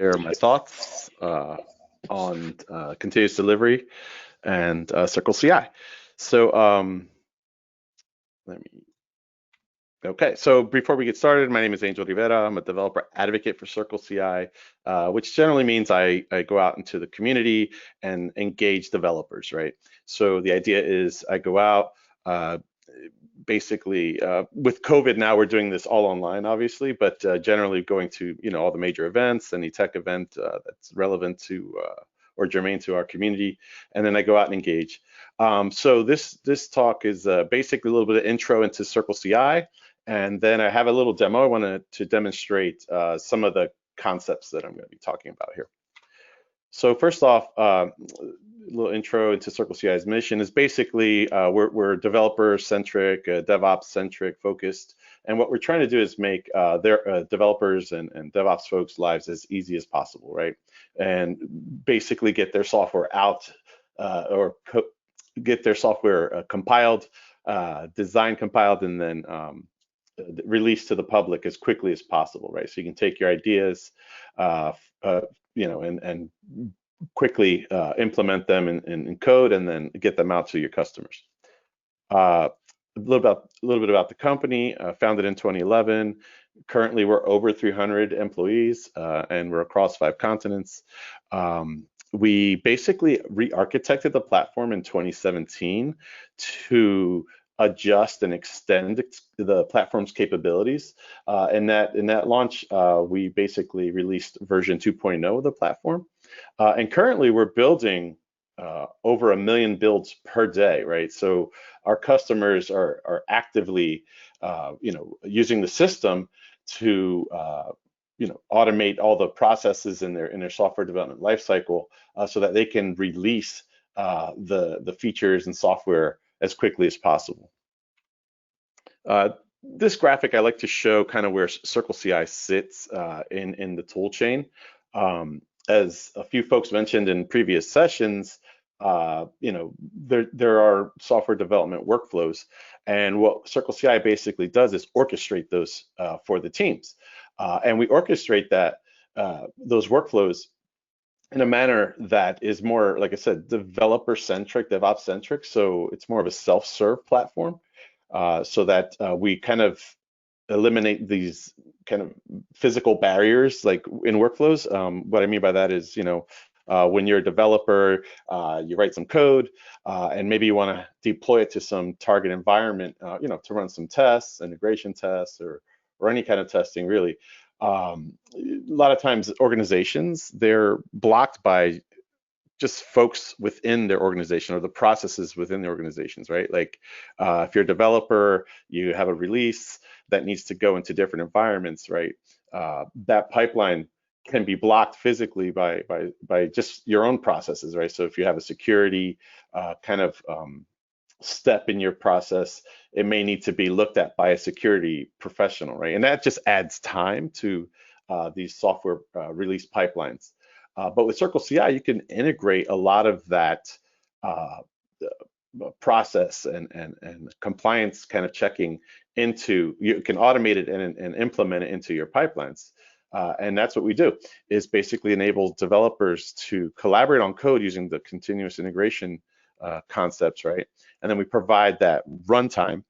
share my thoughts on continuous delivery and CircleCI. So okay, so before we get started, my name is Angel Rivera. I'm a developer advocate for CircleCI, which generally means I go out into the community and engage developers, right? So the idea is I go out, basically with COVID now we're doing this all online, obviously, but generally going to all the major events, any tech event that's relevant to or germane to our community, and then I go out and engage. So this talk is basically a little bit of intro into CircleCI, and then I have a little demo I wanted to demonstrate some of the concepts that I'm going to be talking about here. So first off, a little intro into CircleCI's mission is basically we're developer-centric, DevOps-centric focused, and what we're trying to do is make their developers and DevOps folks' lives as easy as possible, right? And basically get their software out get their software compiled, design compiled, and then released to the public as quickly as possible, right? So you can take your ideas, and quickly implement them in code and then get them out to your customers. A little bit about the company, founded in 2011. Currently, we're over 300 employees and we're across 5 continents. We basically re-architected the platform in 2017 to adjust and extend the platform's capabilities. In that launch, we basically released version 2.0 of the platform. And currently we're building over 1 million builds per day, right? So our customers are actively, using the system to, automate all the processes in their software development lifecycle so that they can release the features and software as quickly as possible. This graphic I like to show kind of where CircleCI sits in the tool chain. As a few folks mentioned in previous sessions, there are software development workflows, and what CircleCI basically does is orchestrate those for the teams, and we orchestrate those workflows in a manner that is more, like I said, developer-centric, DevOps-centric. So it's more of a self-serve platform, so that we kind of eliminate these kind of physical barriers like in workflows. What I mean by that is, when you're a developer, you write some code and maybe you want to deploy it to some target environment, to run some tests, integration tests, or any kind of testing really. A lot of times organizations, they're blocked by just folks within their organization or the processes within the organizations, right? Like if you're a developer, you have a release that needs to go into different environments, right? That pipeline can be blocked physically by just your own processes, right? So if you have a security step in your process, it may need to be looked at by a security professional, right? And that just adds time to these software release pipelines. But with CircleCI, you can integrate a lot of that process and compliance kind of checking into, you can automate it and implement it into your pipelines. And that's what we do, is basically enable developers to collaborate on code using the continuous integration concepts, right? And then we provide that runtime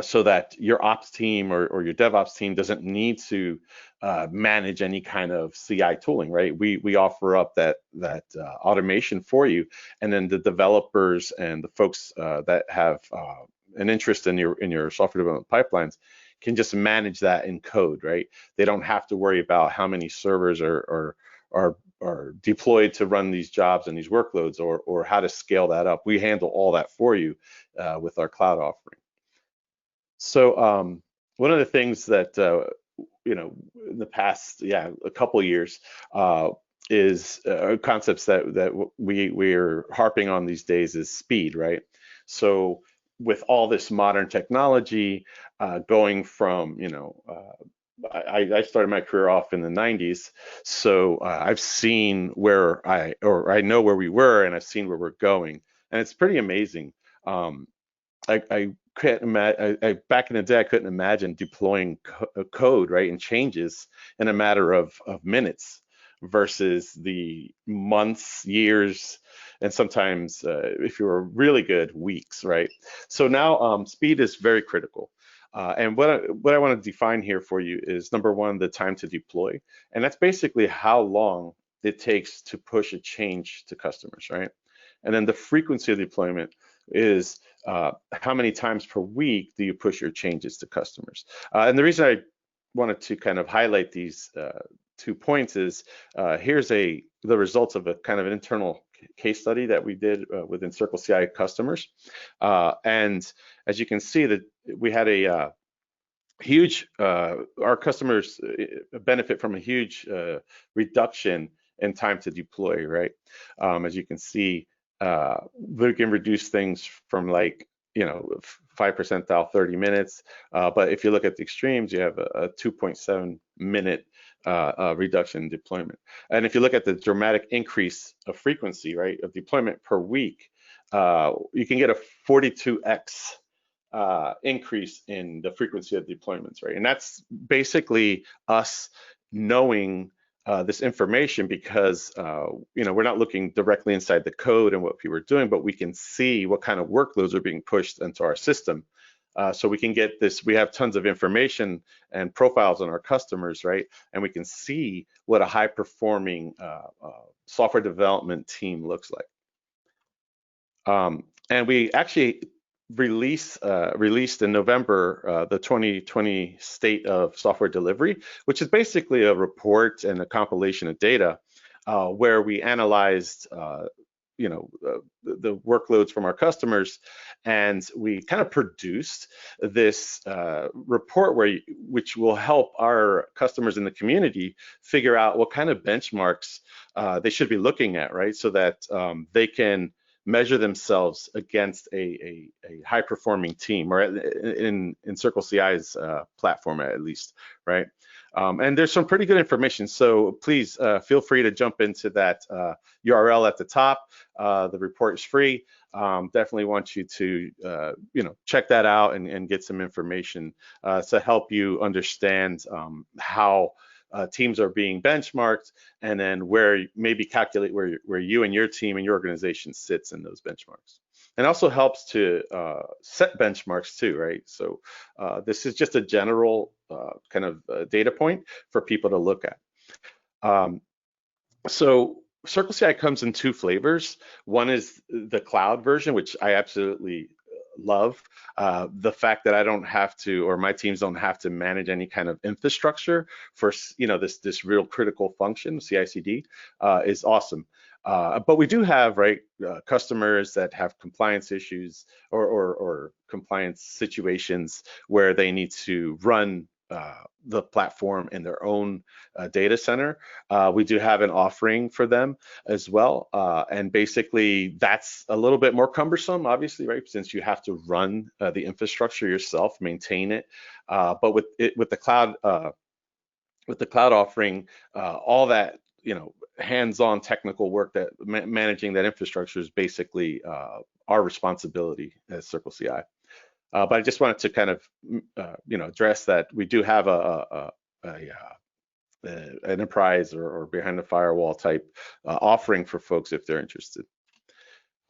so that your ops team or your DevOps team doesn't need to manage any kind of CI tooling, right? We offer up that automation for you, and then the developers and the folks that have an interest in your software development pipelines can just manage that in code, right? They don't have to worry about how many servers are deployed to run these jobs and these workloads, or how to scale that up. We handle all that for you with our cloud offering. So one of the things that in the past, a couple of years, is concepts that we're harping on these days is speed, right? So with all this modern technology, going from I started my career off in the 90s, so I've seen where I know where we were, and I've seen where we're going, and it's pretty amazing. I couldn't imagine, back in the day, I couldn't imagine deploying code, right, and changes in a matter of minutes. versus the months, years, and sometimes, if you were really good, weeks, right? So now speed is very critical. And what I want to define here for you is, number one, the time to deploy. And that's basically how long it takes to push a change to customers, right? And then the frequency of deployment is how many times per week do you push your changes to customers? And the reason I wanted to kind of highlight these 2 points is here's the results of a kind of an internal case study that we did within CircleCI customers. And as you can see, that we had a huge, our customers benefit from a huge reduction in time to deploy, right? As you can see, we can reduce things from, like, 5% 30 minutes. But if you look at the extremes, you have a 2.7 minute reduction in deployment. And if you look at the dramatic increase of frequency, right, of deployment per week, you can get a 42x increase in the frequency of deployments, right? And that's basically us knowing this information because we're not looking directly inside the code and what people are doing, but we can see what kind of workloads are being pushed into our system. So we can get this, we have tons of information and profiles on our customers, right? And we can see what a high performing software development team looks like. And we actually released in November the 2020 State of Software Delivery, which is basically a report and a compilation of data where we analyzed the workloads from our customers, and we kind of produced this report which will help our customers in the community figure out what kind of benchmarks they should be looking at, right? So that they can measure themselves against a high-performing team, or in CircleCI's platform at least, right? And there's some pretty good information, so please feel free to jump into that URL at the top. The report is free. Definitely want you to check that out and get some information to help you understand how teams are being benchmarked, and then maybe calculate where you and your team and your organization sits in those benchmarks. And also helps to set benchmarks too, right? So this is just a general kind of data point for people to look at. So CircleCI comes in 2 flavors. One is the cloud version, which I absolutely love. The fact that I don't have to, or my teams don't have to manage any kind of infrastructure for this real critical function, CI/CD, is awesome. But we do have, right, customers that have compliance issues or compliance situations where they need to run the platform in their own data center. We do have an offering for them as well. And basically that's a little bit more cumbersome, obviously, right? Since you have to run the infrastructure yourself, maintain it. But with the cloud offering, all that, hands-on technical work that managing that infrastructure is basically our responsibility as CircleCI. But I just wanted to kind of, address that we do have an enterprise or behind the firewall type offering for folks if they're interested.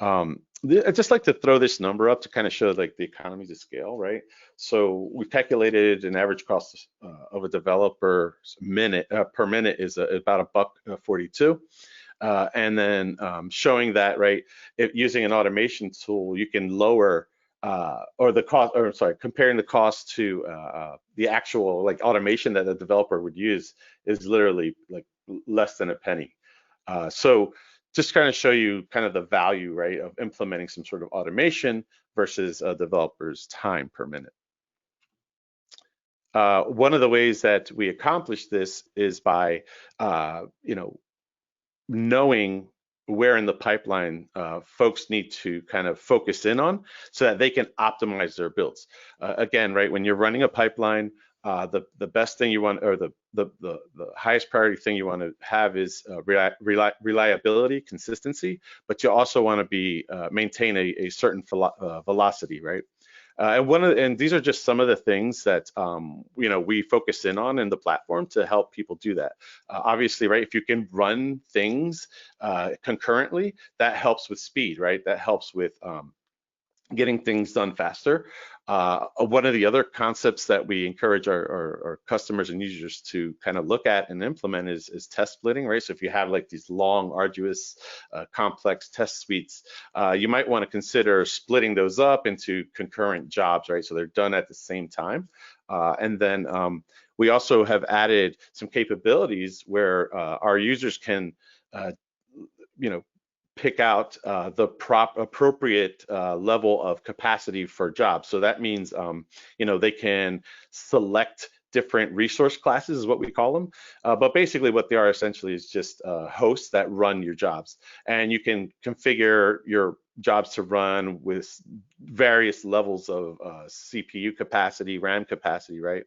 I'd just like to throw this number up to kind of show like the economies of scale, right? So we calculated an average cost of a developer per minute is about $1.42. And then showing that, right, using an automation tool, you can lower comparing the cost to the actual like automation that a developer would use is literally like less than a penny. So just kind of show you kind of the value, right, of implementing some sort of automation versus a developer's time per minute. One of the ways that we accomplish this is by, knowing where in the pipeline folks need to kind of focus in on so that they can optimize their builds. Again, right, when you're running a pipeline, the best thing you want, or the highest priority thing you want to have is reliability, consistency, but you also want to maintain a certain velocity, right? And these are just some of the things that we focus in on in the platform to help people do that. Obviously, right, if you can run things concurrently, that helps with speed, right? That helps with getting things done faster. One of the other concepts that we encourage our customers and users to kind of look at and implement is test splitting, right? So if you have like these long, arduous, complex test suites, you might want to consider splitting those up into concurrent jobs, right? So they're done at the same time. And then we also have added some capabilities where our users can, pick out the appropriate level of capacity for jobs. So that means, they can select different resource classes is what we call them. But basically what they are essentially is just hosts that run your jobs. And you can configure your jobs to run with various levels of CPU capacity, RAM capacity, right?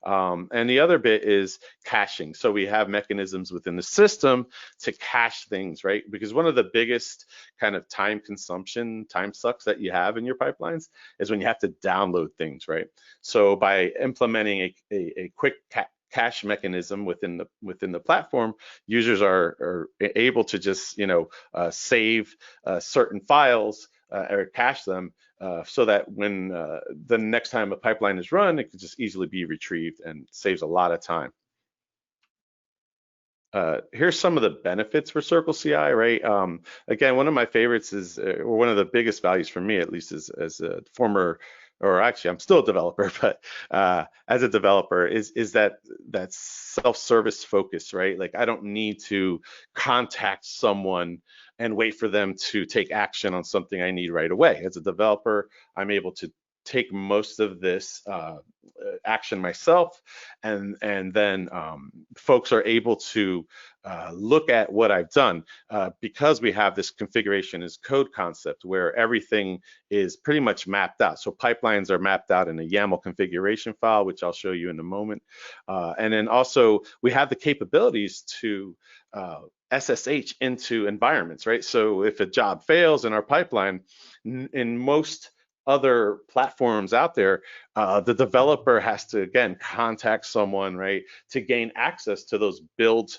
And the other bit is caching. So we have mechanisms within the system to cache things, right? Because one of the biggest kind of time sucks that you have in your pipelines is when you have to download things, right? So by implementing a quick cache mechanism within the platform, users are able to just save certain files or cache them so that when the next time a pipeline is run, it can just easily be retrieved and saves a lot of time. Here's some of the benefits for CircleCI, right? Again, one of my favorites is, or one of the biggest values for me, at least as a former, or actually I'm still a developer, but as a developer is that self-service focus, right? Like I don't need to contact someone and wait for them to take action on something I need right away. As a developer, I'm able to take most of this action myself, and then folks are able to look at what I've done because we have this configuration as code concept where everything is pretty much mapped out. So pipelines are mapped out in a YAML configuration file, which I'll show you in a moment. And then also we have the capabilities to SSH into environments, right? So if a job fails in our pipeline, in most other platforms out there, the developer has to, again, contact someone, right, to gain access to those build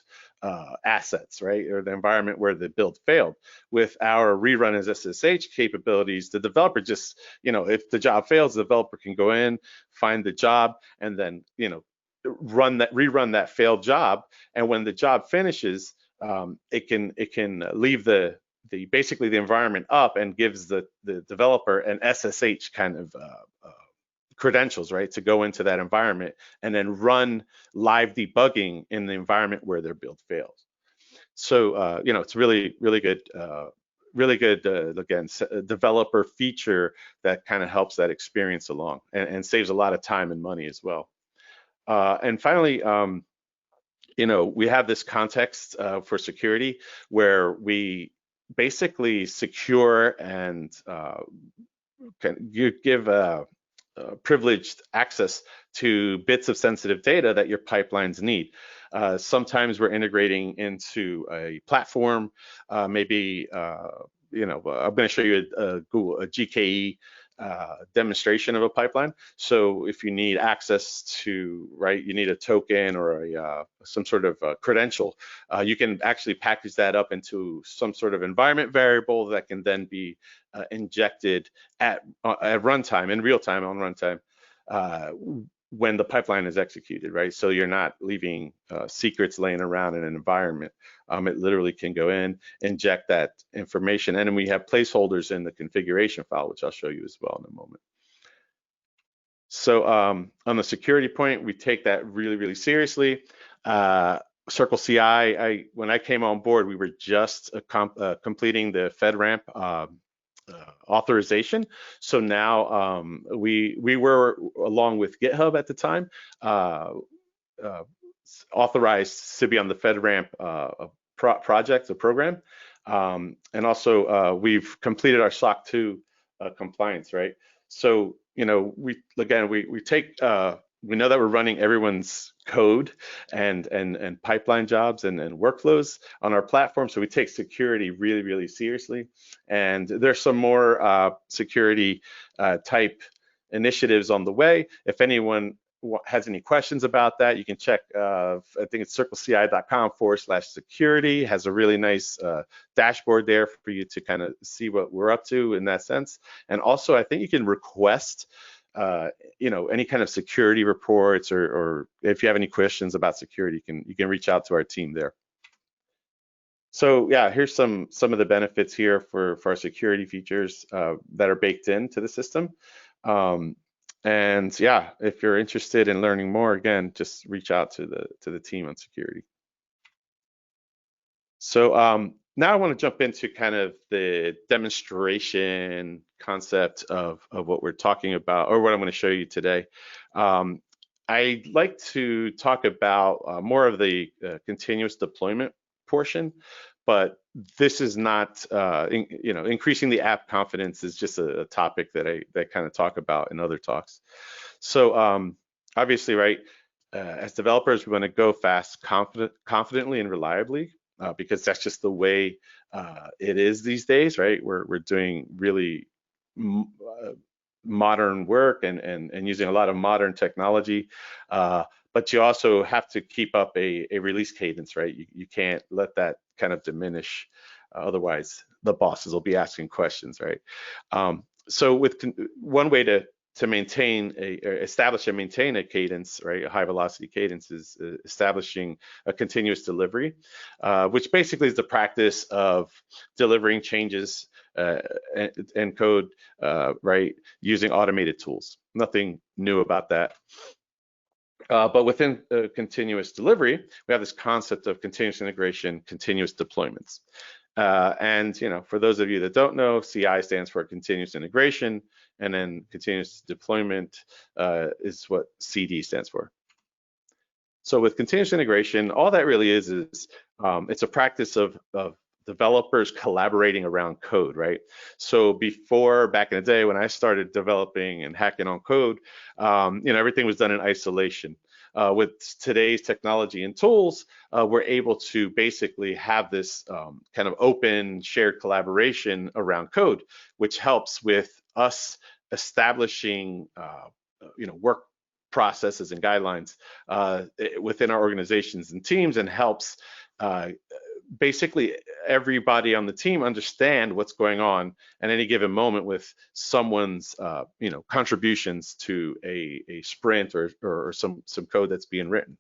assets, right, or the environment where the build failed. With our rerun as SSH capabilities, the developer just, if the job fails, the developer can go in, find the job, and then, rerun that failed job. And when the job finishes, it can leave basically the environment up and gives the developer an SSH kind of credentials, right, to go into that environment and then run live debugging in the environment where their build fails. So it's really good. Again, developer feature that kind of helps that experience along and saves a lot of time and money as well. And finally, we have this context for security where we basically secure and you give privileged access to bits of sensitive data that your pipelines need. Sometimes we're integrating into a platform, maybe, I'm going to show you a GKE demonstration of a pipeline. So if you need access to, right, you need a token or some sort of credential, you can actually package that up into some sort of environment variable that can then be injected at runtime, in real time on runtime, when the pipeline is executed, right? So you're not leaving secrets laying around in an environment. It literally can go in, inject that information, and then we have placeholders in the configuration file, which I'll show you as well in a moment. So on the security point, we take that really seriously. CircleCI, when I came on board, we were just completing the FedRAMP authorization. So now we were, along with GitHub at the time, authorized to be on the FedRAMP project, the program. And also we've completed our SOC 2 compliance, right? So, we take, we know that we're running everyone's code and pipeline jobs and workflows on our platform. So we take security really seriously. And there's some more security type initiatives on the way. If anyone has any questions about that, you can check, I think it's circleci.com/security. Has a really nice dashboard there for you to kind of see what we're up to in that sense. And also, I think you can request any kind of security reports, or if you have any questions about security, you can reach out to our team there. So yeah, here's some of the benefits here for our security features that are baked into the system. And yeah, if you're interested in learning more, again, just reach out to the team on security. So now I want to jump into kind of the demonstration concept of what we're talking about, or what I'm going to show you today. I'd like to talk about more of the continuous deployment portion, but this is not, increasing the app confidence is just a topic that I kind of talk about in other talks. So obviously, right, as developers, we want to go fast, confidently and reliably, because that's just the way it is these days, right? We're doing really modern work and using a lot of modern technology, but you also have to keep up a release cadence, right? You can't let that kind of diminish, otherwise the bosses will be asking questions, right? So with one way to establish and maintain a cadence, right, a high velocity cadence, is establishing a continuous delivery, which basically is the practice of delivering changes and code, right, using automated tools. Nothing new about that. But within continuous delivery, we have this concept of continuous integration, continuous deployments. And for those of you that don't know, CI stands for continuous integration, and then continuous deployment is what CD stands for. So with continuous integration, all that really is it's a practice of developers collaborating around code, right? So before, back in the day when I started developing and hacking on code, everything was done in isolation. With today's technology and tools, we're able to basically have this kind of open, shared collaboration around code, which helps with us establishing, work processes and guidelines within our organizations and teams, and helps basically everybody on the team understand what's going on at any given moment with someone's contributions to a sprint or some code that's being written.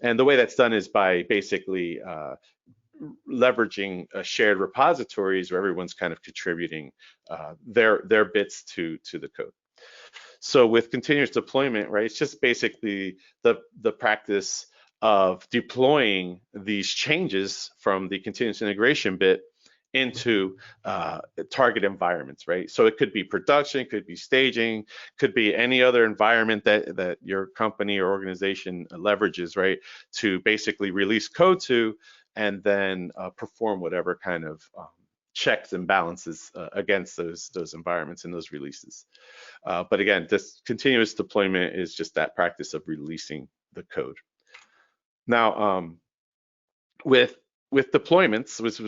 And the way that's done is by basically leveraging shared repositories where everyone's kind of contributing their bits to the code. So with continuous deployment, right, it's just basically the practice of deploying these changes from the continuous integration bit into target environments, right? So it could be production, could be staging, could be any other environment that your company or organization leverages, right, to basically release code to, and then perform whatever kind of checks and balances against those environments and those releases. But again, this continuous deployment is just that practice of releasing the code. Now, with deployments, which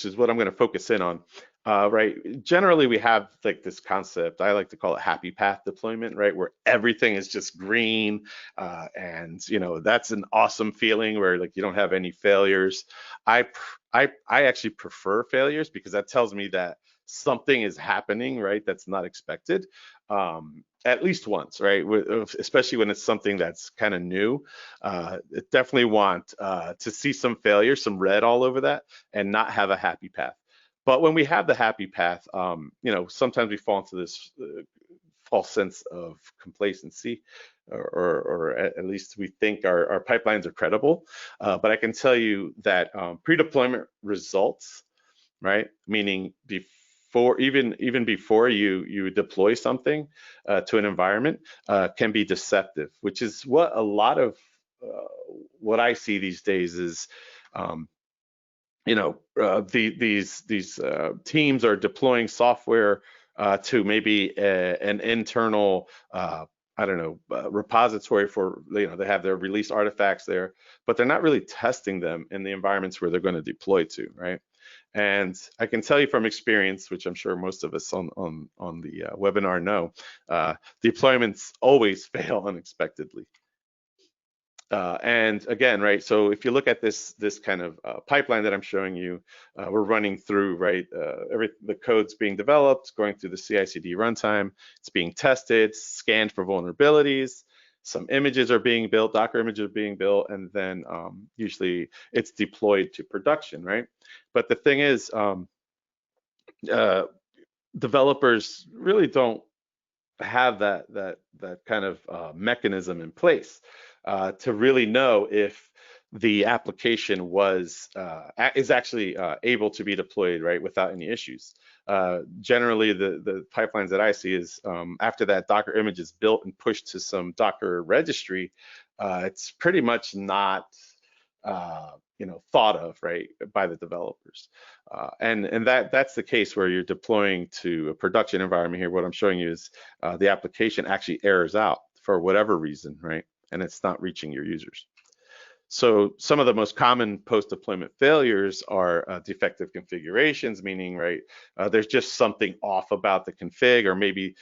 is what I'm going to focus in on, right? Generally, we have like this concept, I like to call it happy path deployment, right? Where everything is just green, and that's an awesome feeling where like you don't have any failures. I actually prefer failures because that tells me that something is happening, right? That's not expected. At least once, right? Especially when it's something that's kind of new. Definitely want to see some failure, some red all over that, and not have a happy path. But when we have the happy path, sometimes we fall into this false sense of complacency, or at least we think our pipelines are credible. But I can tell you that pre-deployment results, right? Meaning even before you deploy something to an environment, can be deceptive, which is what a lot of what I see these days is, these teams are deploying software to maybe an internal repository for, they have their release artifacts there, but they're not really testing them in the environments where they're going to deploy to, right? And I can tell you from experience, which I'm sure most of us on the webinar know, deployments always fail unexpectedly. And again, right, so if you look at this kind of pipeline that I'm showing you, we're running through, right, the code's being developed, going through the CI/CD runtime, it's being tested, scanned for vulnerabilities, some images are being built, Docker images are being built, and then usually it's deployed to production, right? But the thing is, developers really don't have that kind of mechanism in place to really know if the application is actually able to be deployed, right, without any issues. Generally, the pipelines that I see is after that Docker image is built and pushed to some Docker registry, it's pretty much not thought of, right, by the developers. And that's the case where you're deploying to a production environment here. What I'm showing you is the application actually errors out for whatever reason, right? And it's not reaching your users. So some of the most common post-deployment failures are defective configurations, meaning, right, there's just something off about the config, or maybe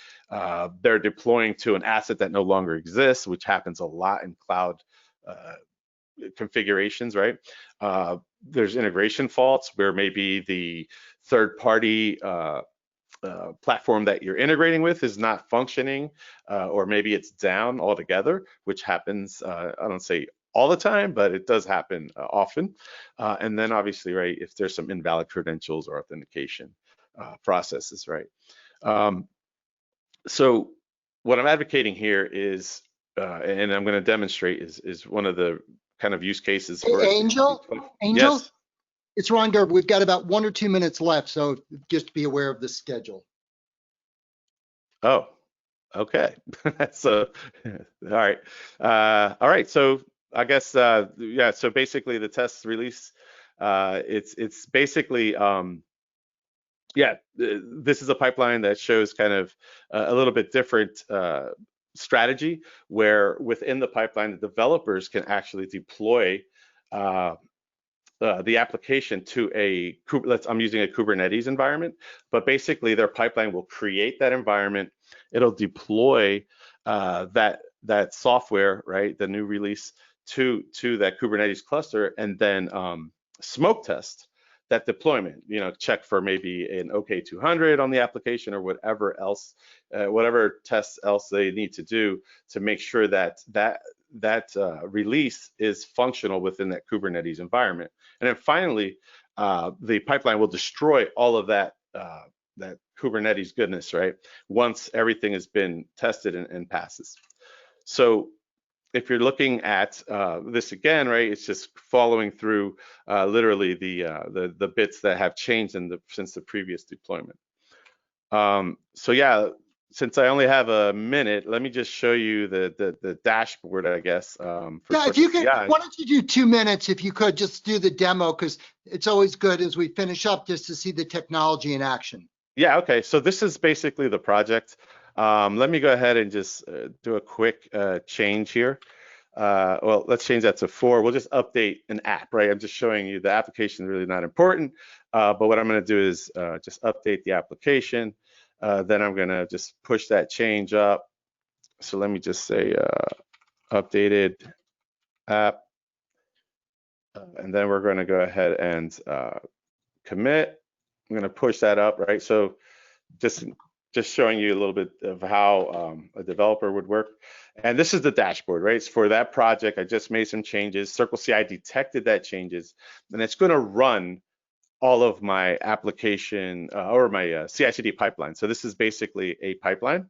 they're deploying to an asset that no longer exists, which happens a lot in cloud configurations, right? There's integration faults where maybe the third-party platform that you're integrating with is not functioning, or maybe it's down altogether, which happens, I don't say all the time, but it does happen often. And then obviously, right, if there's some invalid credentials or authentication processes, right? So what I'm advocating here is, and I'm going to demonstrate, is one of the kind of use cases for Angel? Yes. It's Ron Gerber. We've got about 1 or 2 minutes left, so just be aware of the schedule. Oh, okay. So, all right. All right. So I guess, yeah, so basically the test release, it's basically, yeah, this is a pipeline that shows kind of a little bit different strategy, where within the pipeline, the developers can actually deploy the application to I'm using a Kubernetes environment, but basically their pipeline will create that environment. It'll deploy that software, right, the new release to that Kubernetes cluster, and then smoke test that deployment. Check for maybe an OK200 on the application or whatever else, whatever tests else they need to do to make sure that release is functional within that Kubernetes environment. And then finally, the pipeline will destroy all of that Kubernetes goodness, right, once everything has been tested and passes. So if you're looking at this again, right, it's just following through literally the bits that have changed since the previous deployment. So yeah, since I only have a minute, let me just show you the dashboard, I guess. Yeah, if you could, why don't you do 2 minutes, if you could, just do the demo, because it's always good as we finish up just to see the technology in action. Yeah, okay, so this is basically the project. Let me go ahead and just do a quick change here. Well, let's change that to 4. We'll just update an app, right? I'm just showing you the application is really not important, but what I'm going to do is just update the application. Then I'm going to just push that change up. So let me just say updated app, and then we're going to go ahead and commit. I'm going to push that up, right? So just showing you a little bit of how a developer would work. And this is the dashboard, right? It's for that project. I just made some changes. CircleCI detected that changes, and it's going to run all of my application or my CI/CD pipeline. So this is basically a pipeline.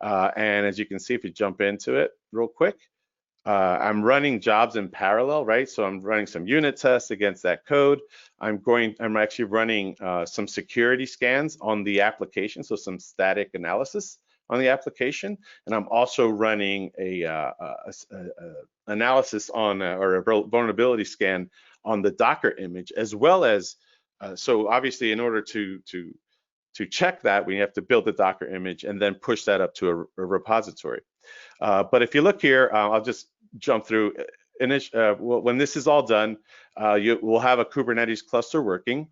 And as you can see, if you jump into it real quick, I'm running jobs in parallel, right? So I'm running some unit tests against that code. I'm actually running some security scans on the application, so some static analysis on the application, and I'm also running a analysis on or a vulnerability scan on the Docker image, as well as so obviously in order to check that, we have to build the Docker image and then push that up to a repository. But if you look here, I'll just jump through. When this is all done, you will have a Kubernetes cluster working,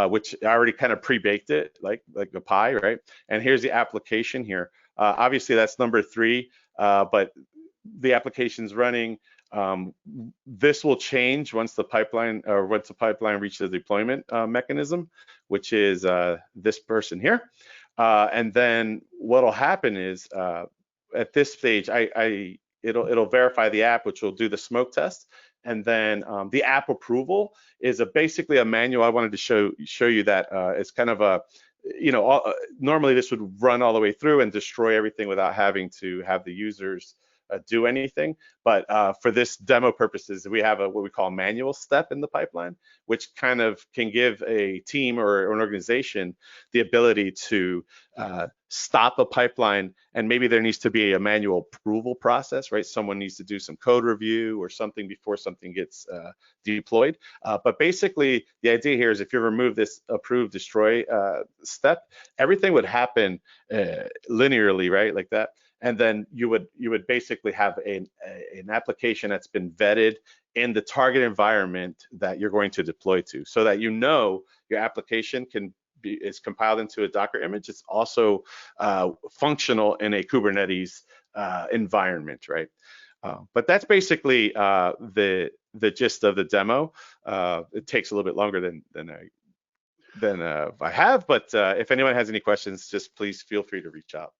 which I already kind of pre-baked it, like a pie, right? And here's the application here. Obviously, that's number 3, but the application's running. This will change once the pipeline reaches the deployment mechanism, which is this person here. And then what'll happen is at this stage, it'll verify the app, which will do the smoke test. And then the app approval is basically a manual. I wanted to show you that it's kind of a, normally this would run all the way through and destroy everything without having to have the users do anything. But for this demo purposes, we have what we call a manual step in the pipeline, which kind of can give a team or an organization the ability to stop a pipeline, and maybe there needs to be a manual approval process, right? Someone needs to do some code review or something before something gets deployed. But basically, the idea here is if you remove this approve destroy step, everything would happen linearly, right? Like that. And then you would basically have an application that's been vetted in the target environment that you're going to deploy to, so that your application is compiled into a Docker image. It's also functional in a Kubernetes environment, right? But that's basically the gist of the demo. It takes a little bit longer than I have, but if anyone has any questions, just please feel free to reach out.